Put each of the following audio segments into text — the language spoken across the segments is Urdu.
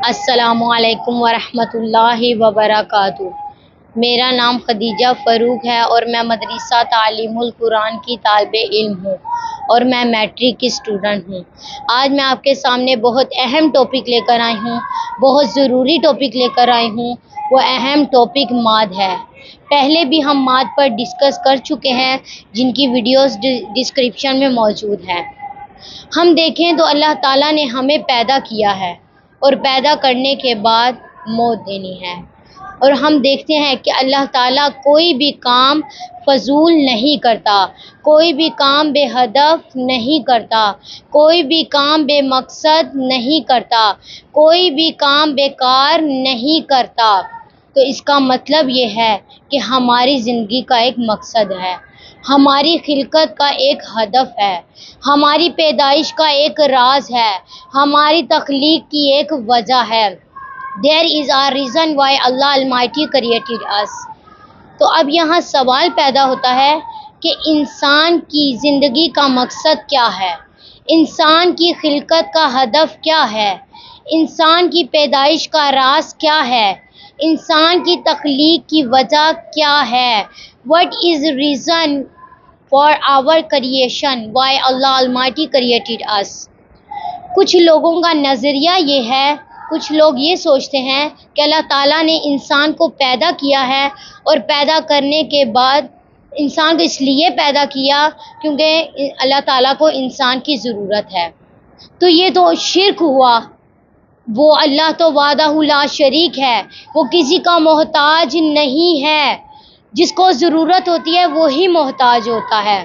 السلام علیکم ورحمۃ اللہ وبرکاتہ۔ میرا نام خدیجہ فروغ ہے اور میں مدرسہ تعلیم القرآن کی طالب علم ہوں اور میں میٹرک کی اسٹوڈنٹ ہوں۔ آج میں آپ کے سامنے بہت اہم ٹاپک لے کر آئی ہوں، بہت ضروری ٹاپک لے کر آئی ہوں۔ وہ اہم ٹاپک ماد ہے۔ پہلے بھی ہم ماد پر ڈسکس کر چکے ہیں، جن کی ویڈیوز ڈسکرپشن میں موجود ہے۔ ہم دیکھیں تو اللہ تعالیٰ نے ہمیں پیدا کیا ہے اور پیدا کرنے کے بعد موت دینی ہے، اور ہم دیکھتے ہیں کہ اللہ تعالیٰ کوئی بھی کام فضول نہیں کرتا، کوئی بھی کام بے ہدف نہیں کرتا، کوئی بھی کام بے مقصد نہیں کرتا، کوئی بھی کام بیکار نہیں کرتا۔ تو اس کا مطلب یہ ہے کہ ہماری زندگی کا ایک مقصد ہے، ہماری خلقت کا ایک ہدف ہے، ہماری پیدائش کا ایک راز ہے، ہماری تخلیق کی ایک وجہ ہے۔ There is a reason why Allah Almighty created us۔ تو اب یہاں سوال پیدا ہوتا ہے کہ انسان کی زندگی کا مقصد کیا ہے، انسان کی خلقت کا ہدف کیا ہے، انسان کی پیدائش کا راز کیا ہے، انسان کی تخلیق کی وجہ کیا ہے۔ What is reason for our creation, why Allah Almighty created us۔ کچھ لوگوں کا نظریہ یہ ہے، کچھ لوگ یہ سوچتے ہیں کہ اللہ تعالیٰ نے انسان کو پیدا کیا ہے اور پیدا کرنے کے بعد انسان کو اس لیے پیدا کیا کیونکہ اللہ تعالیٰ کو انسان کی ضرورت ہے۔ تو یہ تو شرک ہوا۔ وہ اللہ تو وحدہ لا شریک ہے، وہ کسی کا محتاج نہیں ہے، جس کو ضرورت ہوتی ہے وہی محتاج ہوتا ہے۔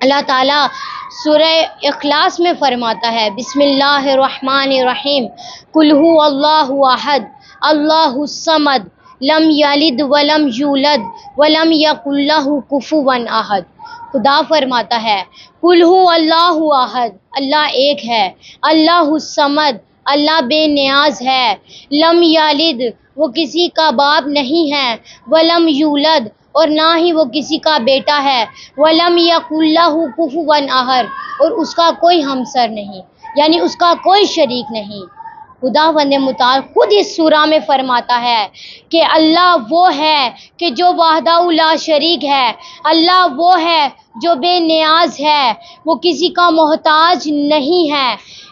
اللہ تعالیٰ سورہ اخلاص میں فرماتا ہے، بسم اللہ الرحمن الرحیم، قل هو اللہ احد اللہ الصمد لم یلد ولم یولد ولم یکن لہ کفوا احد۔ خدا فرماتا ہے، قل هو اللہ احد، اللہ ایک ہے، اللہ الصمد، اللہ بے نیاز ہے، لم یلد، وہ کسی کا باپ نہیں ہے، ولم یولد، اور نہ ہی وہ کسی کا بیٹا ہے، وَلَمْ يَكُنْ لَهُ كُفُوًا أَحَدٌ، اور اس کا کوئی ہمسر نہیں، یعنی اس کا کوئی شریک نہیں۔ خداوند متعال خود اس سورہ میں فرماتا ہے کہ اللہ وہ ہے کہ جو وحدہ لا شریک ہے، اللہ وہ ہے جو بے نیاز ہے، وہ کسی کا محتاج نہیں ہے۔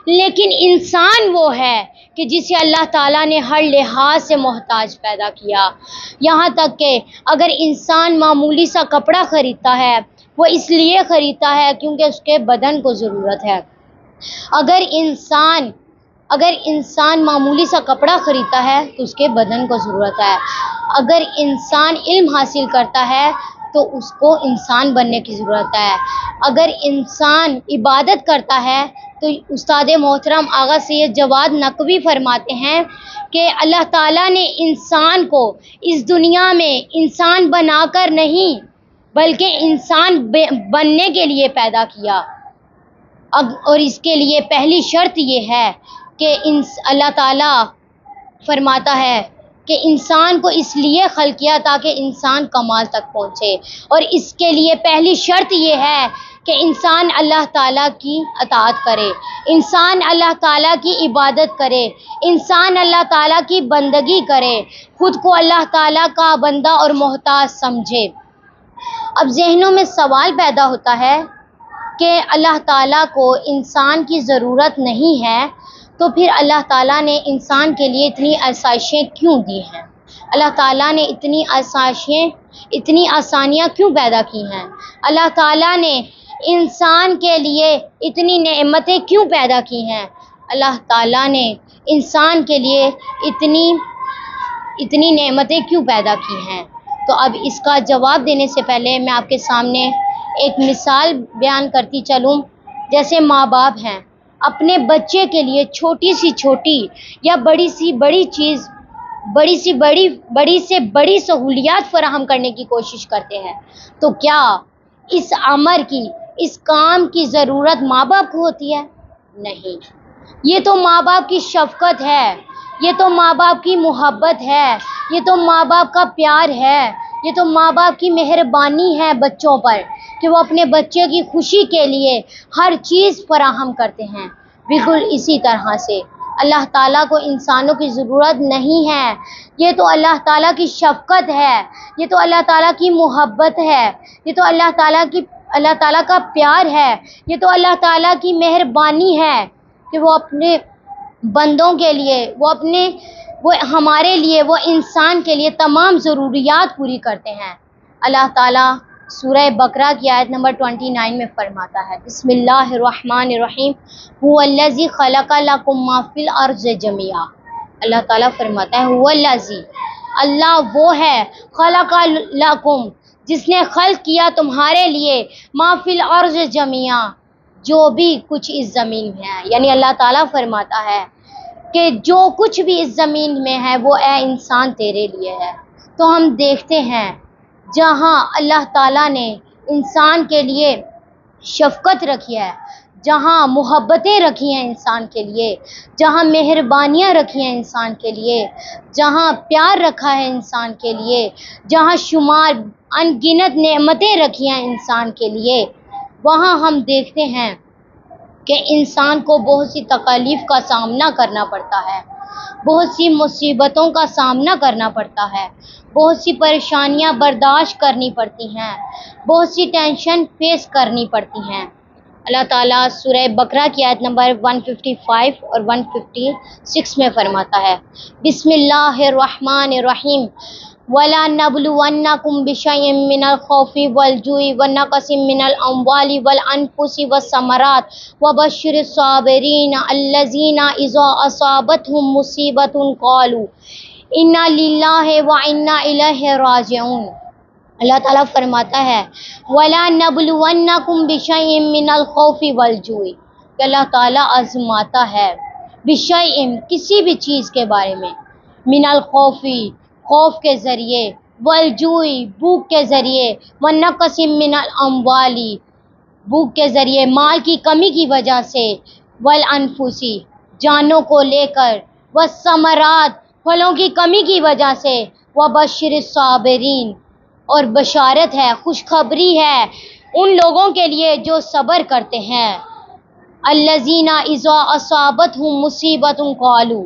لیکن انسان وہ ہے کہ جسے اللہ تعالیٰ نے ہر لحاظ سے محتاج پیدا کیا۔ یہاں تک کہ اگر انسان معمولی سا کپڑا خریدتا ہے، وہ اس لیے خریدتا ہے کیونکہ اس کے بدن کو ضرورت ہے۔ اگر انسان معمولی سا کپڑا خریدتا ہے تو اس کے بدن کو ضرورت ہے۔ اگر انسان علم حاصل کرتا ہے تو اس کو انسان بننے کی ضرورت ہے۔ اگر انسان عبادت کرتا ہے تو استاد محترم آغا سید جواد نقوی فرماتے ہیں کہ اللہ تعالیٰ نے انسان کو اس دنیا میں انسان بنا کر نہیں بلکہ انسان بننے کے لیے پیدا کیا۔ اور اس کے لیے پہلی شرط یہ ہے کہ اللہ تعالیٰ فرماتا ہے کہ انسان کو اس لیے خلق کیا تاکہ انسان کمال تک پہنچے، اور اس کے لیے پہلی شرط یہ ہے کہ انسان اللہ تعالیٰ کی اطاعت کرے، انسان اللہ تعالیٰ کی عبادت کرے، انسان اللہ تعالیٰ کی بندگی کرے، خود کو اللہ تعالیٰ کا بندہ اور محتاج سمجھے۔ اب ذہنوں میں سوال پیدا ہوتا ہے کہ اللہ تعالیٰ کو انسان کی ضرورت نہیں ہے، تو پھر اللہ تعالیٰ نے انسان کے لیے اتنی آسائشیں کیوں دی ہیں؟ اللہ تعالیٰ نے اتنی آسانیاں کیوں پیدا کی ہیں؟ اللہ تعالیٰ نے انسان کے لیے اتنی نعمتیں کیوں پیدا کی ہیں؟ اللہ تعالیٰ نے انسان کے لیے اتنی نعمتیں کیوں پیدا کی ہیں؟ تو اب اس کا جواب دینے سے پہلے میں آپ کے سامنے ایک مثال بیان کرتی چلوں۔ جیسے ماں باپ ہیں، اپنے بچے کے لیے چھوٹی سے چھوٹی یا بڑی سے بڑی چیز، بڑی سے بڑی سہولیات فراہم کرنے کی کوشش کرتے ہیں، تو کیا اس امر کی، اس کام کی ضرورت ماں باپ کو ہوتی ہے؟ نہیں۔ یہ تو ماں باپ کی شفقت ہے، یہ تو ماں باپ کی محبت ہے، یہ تو ماں باپ کا پیار ہے، یہ تو ماں باپ کی مہربانی ہے بچوں پر کہ وہ اپنے بچے کی خوشی کے لیے ہر چیز فراہم کرتے ہیں۔ بالکل اسی طرح سے اللہ تعالیٰ کو انسانوں کی ضرورت نہیں ہے، یہ تو اللہ تعالیٰ کی شفقت ہے، یہ تو اللہ تعالیٰ کی محبت ہے، یہ تو اللہ تعالیٰ کا پیار ہے، یہ تو اللہ تعالیٰ کی مہربانی ہے کہ وہ اپنے بندوں کے لیے، وہ ہمارے لیے، وہ انسان کے لیے تمام ضروریات پوری کرتے ہیں۔ اللہ تعالیٰ سورہ بقرہ کی آیت نمبر 29 میں فرماتا ہے، بسم اللہ الرحمن الرحیم، هو الذی خلق لکم ما فی الارض جميعا۔ اللہ تعالیٰ فرماتا ہے هو الذی، اللہ وہ ہے، خلق لکم، جس نے خلق کیا تمہارے لیے، ما فی الارض جميعا، جو بھی کچھ اس زمین میں ہے، یعنی اللہ تعالیٰ فرماتا ہے کہ جو کچھ بھی اس زمین میں ہے وہ اے انسان تیرے لیے ہے۔ تو ہم دیکھتے ہیں جہاں اللہ تعالیٰ نے انسان کے لیے شفقت رکھی ہے، جہاں محبتیں رکھی ہیں انسان کے لیے، جہاں مہربانیاں رکھی ہیں انسان کے لیے، جہاں پیار رکھا ہے انسان کے لیے، جہاں شمار ان گنت نعمتیں رکھی ہیں انسان کے لیے، وہاں ہم دیکھتے ہیں کہ انسان کو بہت سی تکالیف کا سامنا کرنا پڑتا ہے، بہت سی مصیبتوں کا سامنا کرنا پڑتا ہے، بہت سی پریشانیاں برداشت کرنی پڑتی ہیں، بہت سی ٹینشن فیس کرنی پڑتی ہیں۔ اللہ تعالیٰ سورہ بقرہ کی آیت نمبر 155 اور 156 میں فرماتا ہے، بسم اللہ الرحمن الرحیم، وَلَنَبْلُوَنَّكُمْ بِشَيْءٍ مِّنَ الْخَوْفِ وَالْجُوعِ وَنَقْصٍ مِّنَ الْأَمْوَالِ وَالْأَنفُسِ وَالثَّمَرَاتِ وَبَشِّرِ الصَّابِرِينَ الَّذِينَ إِذَا أَصَابَتْهُم مُّصِيبَةٌ قَالُوا إِنَّا لِلَّهِ وَإِنَّا إِلَيْهِ رَاجِعُونَ۔ اللہ تعالیٰ فرماتا ہے وَلَنَبْلُوَنَّكُمْ بِشَيْءٍ مِّنَ الْخَوْفِ وَالْجُوعِ، کہ اللہ تعالیٰ آزماتا ہے بِشَيْءٍ، کسی بھی چیز کے بارے میں، من الخوف، خوف کے ذریعے، والجوع، بھوک کے ذریعے، ونقص من الاموال، بھوک کے ذریعے، مال کی کمی کی وجہ سے، والانفس، جانوں کو لے کر، والثمرات، پھلوں کی کمی کی وجہ سے، وبشر الصابرین، اور بشارت ہے، خوشخبری ہے ان لوگوں کے لیے جو صبر کرتے ہیں، الذین اذا اصابتهم مصیبۃ قالوا،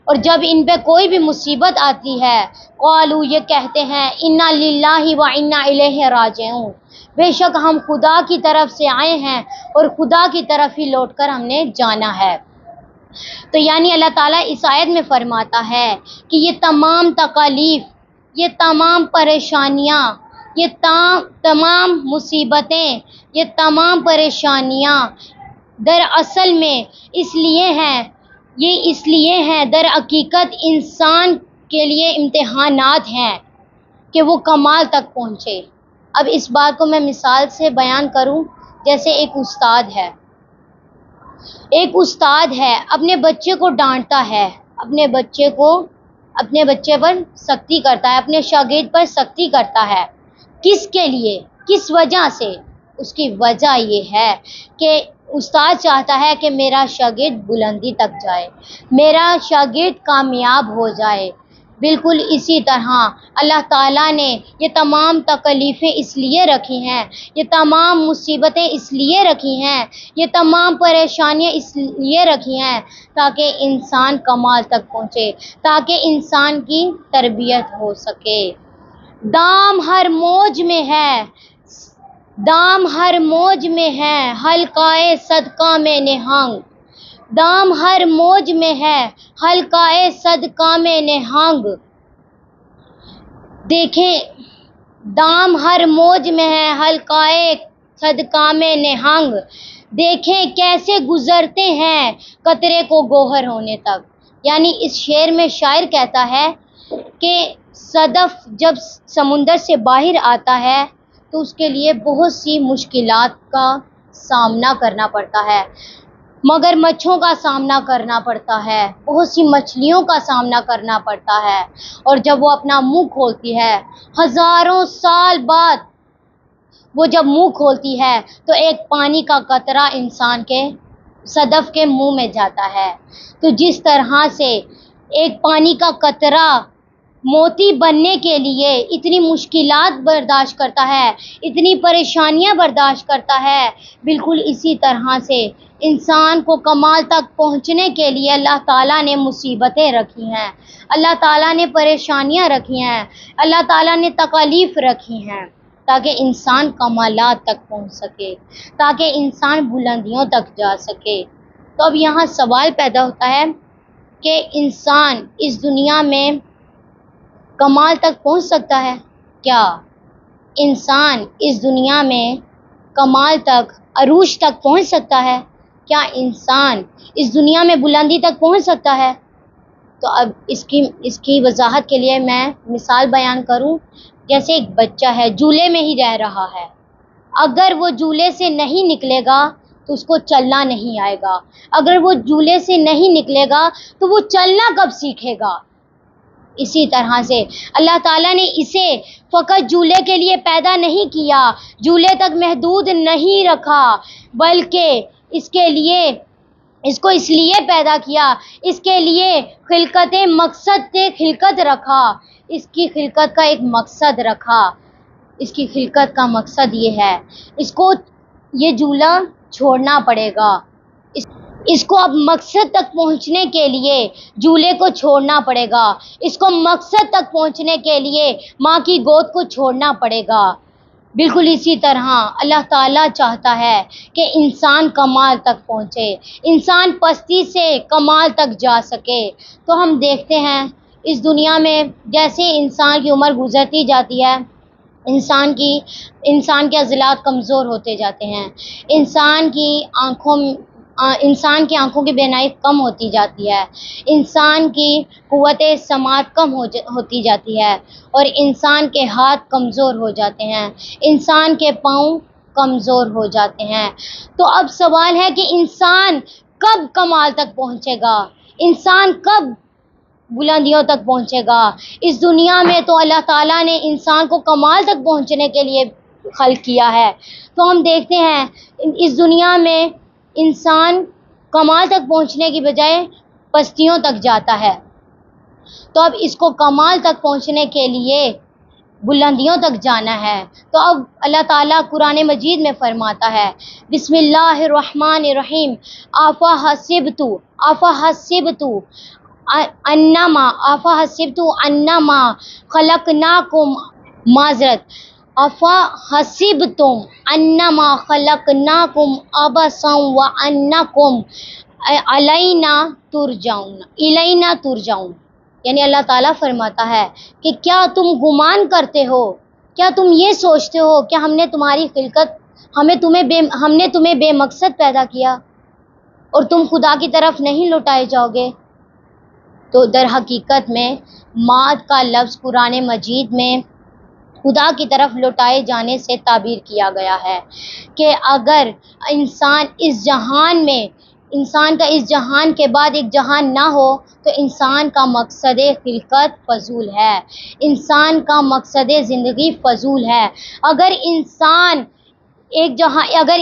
اور جب ان پہ کوئی بھی مصیبت آتی ہے، قالوا، یہ کہتے ہیں، انا للہ و انا الیہ راجعون، بے شک ہم خدا کی طرف سے آئے ہیں اور خدا کی طرف ہی لوٹ کر ہم نے جانا ہے۔ تو یعنی اللہ تعالیٰ اس آیت میں فرماتا ہے کہ یہ تمام تکالیف، یہ تمام پریشانیاں، یہ تمام مصیبتیں، یہ تمام پریشانیاں دراصل میں اس لیے ہیں در حقیقت انسان کے لیے امتحانات ہیں کہ وہ کمال تک پہنچے۔ اب اس بات کو میں مثال سے بیان کروں، جیسے ایک استاد ہے اپنے بچے کو ڈانٹتا ہے، اپنے بچے پر سختی کرتا ہے، اپنے شاگرد پر سختی کرتا ہے، کس کے لیے، کس وجہ سے؟ اس کی وجہ یہ ہے کہ استاد چاہتا ہے کہ میرا شاگرد بلندی تک جائے، میرا شاگرد کامیاب ہو جائے۔ بالکل اسی طرح اللہ تعالیٰ نے یہ تمام تکلیفیں اس لیے رکھی ہیں، یہ تمام مصیبتیں اس لیے رکھی ہیں، یہ تمام پریشانیاں اس لیے رکھی ہیں تاکہ انسان کمال تک پہنچے، تاکہ انسان کی تربیت ہو سکے۔ دام ہر موج میں ہے حلقائے صدقہ میں نہنگ، دام ہر موج میں ہے حلقائے صدقہ میں نہنگ، دیکھیں دام ہر موج میں ہے حلقائے صدقہ میں نہنگ، دیکھیں کیسے گزرتے ہیں قطرے کو گوہر ہونے تک۔ یعنی اس شعر میں شاعر کہتا ہے کہ صدف جب سمندر سے باہر آتا ہے تو اس کے لیے بہت سی مشکلات کا سامنا کرنا پڑتا ہے، مگر مچھوں کا سامنا کرنا پڑتا ہے، بہت سی مچھلیوں کا سامنا کرنا پڑتا ہے، اور جب وہ اپنا منہ کھولتی ہے ہزاروں سال بعد وہ جب منہ کھولتی ہے تو ایک پانی کا قطرہ انسان کے صدف کے منہ میں جاتا ہے۔ تو جس طرح سے ایک پانی کا قطرہ موتی بننے کے لیے اتنی مشکلات برداشت کرتا ہے، اتنی پریشانیاں برداشت کرتا ہے، بالکل اسی طرح سے انسان کو کمال تک پہنچنے کے لیے اللہ تعالیٰ نے مصیبتیں رکھی ہیں، اللہ تعالیٰ نے پریشانیاں رکھی ہیں، اللہ تعالیٰ نے تکالیف رکھی ہیں تاکہ انسان کمالات تک پہنچ سکے، تاکہ انسان بلندیوں تک جا سکے۔ تو اب یہاں سوال پیدا ہوتا ہے کہ انسان اس دنیا میں کمال تک پہنچ سکتا ہے؟ کیا انسان اس دنیا میں کمال تک، عروج تک پہنچ سکتا ہے؟ کیا انسان اس دنیا میں بلندی تک پہنچ سکتا ہے؟ تو اب اس کی وضاحت کے لیے میں مثال بیان کروں، جیسے ایک بچہ ہے جھولے میں ہی رہ رہا ہے، اگر وہ جھولے سے نہیں نکلے گا تو اس کو چلنا نہیں آئے گا، اگر وہ جھولے سے نہیں نکلے گا تو وہ چلنا کب سیکھے گا؟ اسی طرح سے اللہ تعالیٰ نے اسے فقط جھولے کے لیے پیدا نہیں کیا، جھولے تک محدود نہیں رکھا، بلکہ اس کو اس لیے پیدا کیا، اس کے لیے مقصد خلقت رکھا، اس کی خلقت کا ایک مقصد رکھا، اس کی خلقت کا مقصد یہ ہے، اس کو یہ جھولا چھوڑنا پڑے گا، اس کو اب مقصد تک پہنچنے کے لیے جھولے کو چھوڑنا پڑے گا، اس کو مقصد تک پہنچنے کے لیے ماں کی گود کو چھوڑنا پڑے گا۔ بالکل اسی طرح اللہ تعالیٰ چاہتا ہے کہ انسان کمال تک پہنچے، انسان پستی سے کمال تک جا سکے۔ تو ہم دیکھتے ہیں اس دنیا میں جیسے انسان کی عمر گزرتی جاتی ہے، انسان کے عضلات کمزور ہوتے جاتے ہیں، انسان کی آنکھوں کی بینائی کم ہوتی جاتی ہے، انسان کی قوت سماعت کم ہوتی جاتی ہے، اور انسان کے ہاتھ کمزور ہو جاتے ہیں، انسان کے پاؤں کمزور ہو جاتے ہیں۔ تو اب سوال ہے کہ انسان کب کمال تک پہنچے گا؟ انسان کب بلندیوں تک پہنچے گا؟ اس دنیا میں تو اللہ تعالیٰ نے انسان کو کمال تک پہنچنے کے لیے خلق کیا ہے، تو ہم دیکھتے ہیں اس دنیا میں انسان کمال تک پہنچنے کی بجائے پستیوں تک جاتا ہے۔ تو اب اس کو کمال تک پہنچنے کے لیے بلندیوں تک جانا ہے، تو اب اللہ تعالیٰ قرآن مجید میں فرماتا ہے، بسم اللہ الرحمن الرحیم، افحسبتم انما خلقناکم افحسبتم انما خلقناکم عبثا وانکم الینا ترجعون، یعنی اللہ تعالیٰ فرماتا ہے کہ کیا تم گمان کرتے ہو، کیا تم یہ سوچتے ہو کہ ہم نے تمہیں بے مقصد پیدا کیا اور تم خدا کی طرف نہیں لوٹائے جاؤ گے؟ تو در حقیقت میں معاد کا لفظ قرآن مجید میں خدا کی طرف لوٹائے جانے سے تعبیر کیا گیا ہے کہ اگر انسان کا اس جہان کے بعد ایک جہان نہ ہو تو انسان کا مقصد خلقت فضول ہے، انسان کا مقصد زندگی فضول ہے۔ اگر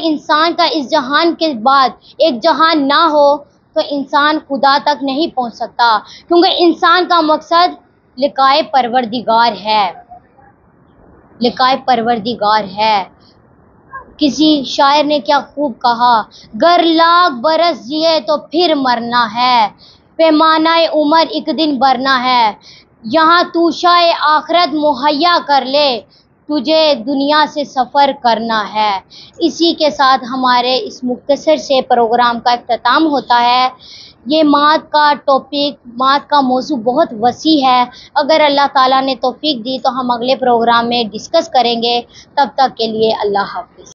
انسان کا اس جہان کے بعد ایک جہان نہ ہو تو انسان خدا تک نہیں پہنچ سکتا، کیونکہ انسان کا مقصد لقائے پروردگار ہے۔ کسی شاعر نے کیا خوب کہا، گر لاکھ برس جیے تو پھر مرنا ہے، پیمانہ عمر ایک دن بھرنا ہے، یہاں توشہ آخرت مہیا کر لے، تجھے دنیا سے سفر کرنا ہے۔ اسی کے ساتھ ہمارے اس مختصر سے پروگرام کا اختتام ہوتا ہے۔ یہ معاد کا موضوع بہت وسیع ہے، اگر اللہ تعالیٰ نے توفیق دی تو ہم اگلے پروگرام میں ڈسکس کریں گے۔ تب تک کے لیے اللہ حافظ۔